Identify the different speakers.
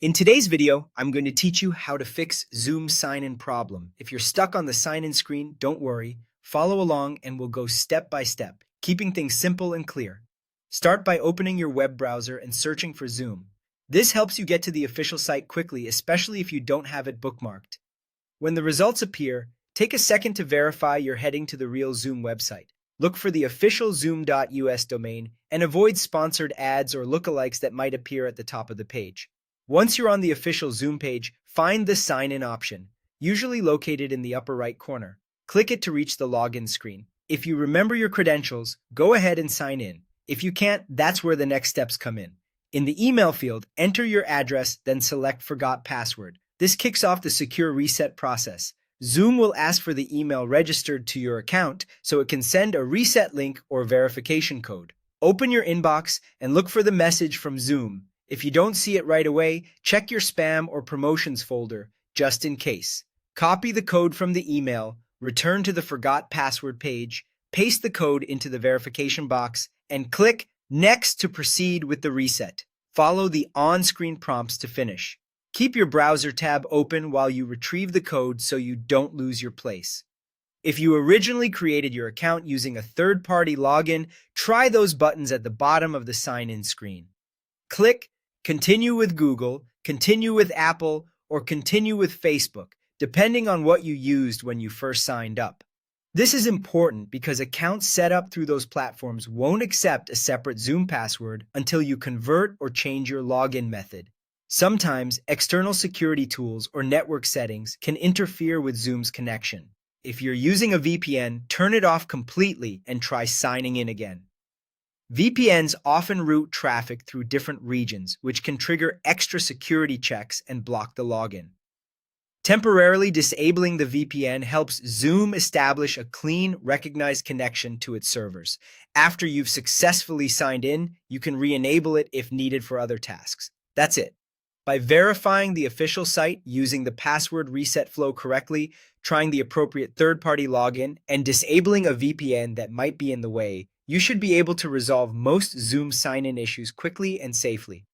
Speaker 1: In today's video, I'm going to teach you how to fix Zoom sign-in problem. If you're stuck on the sign-in screen, don't worry. Follow along and we'll go step by step, keeping things simple and clear. Start by opening your web browser and searching for Zoom. This helps you get to the official site quickly, especially if you don't have it bookmarked. When the results appear, take a second to verify you're heading to the real Zoom website. Look for the official zoom.us domain and avoid sponsored ads or lookalikes that might appear at the top of the page. Once you're on the official Zoom page, find the Sign In option, usually located in the upper right corner. Click it to reach the login screen. If you remember your credentials, go ahead and sign in. If you can't, that's where the next steps come in. In the email field, enter your address, then select Forgot Password. This kicks off the secure reset process. Zoom will ask for the email registered to your account so it can send a reset link or verification code. Open your inbox and look for the message from Zoom. If you don't see it right away, check your spam or promotions folder, just in case. Copy the code from the email, return to the Forgot Password page, paste the code into the verification box, and click Next to proceed with the reset. Follow the on-screen prompts to finish. Keep your browser tab open while you retrieve the code so you don't lose your place. If you originally created your account using a third-party login, try those buttons at the bottom of the sign-in screen. Click Continue with Google, Continue with Apple, or Continue with Facebook, depending on what you used when you first signed up. This is important because accounts set up through those platforms won't accept a separate Zoom password until you convert or change your login method. Sometimes, external security tools or network settings can interfere with Zoom's connection. If you're using a VPN, turn it off completely and try signing in again. VPNs often route traffic through different regions, which can trigger extra security checks and block the login. Temporarily disabling the VPN helps Zoom establish a clean, recognized connection to its servers. After you've successfully signed in, you can re-enable it if needed for other tasks. That's it. By verifying the official site using the password reset flow correctly, trying the appropriate third-party login, and disabling a VPN that might be in the way, you should be able to resolve most Zoom sign-in issues quickly and safely.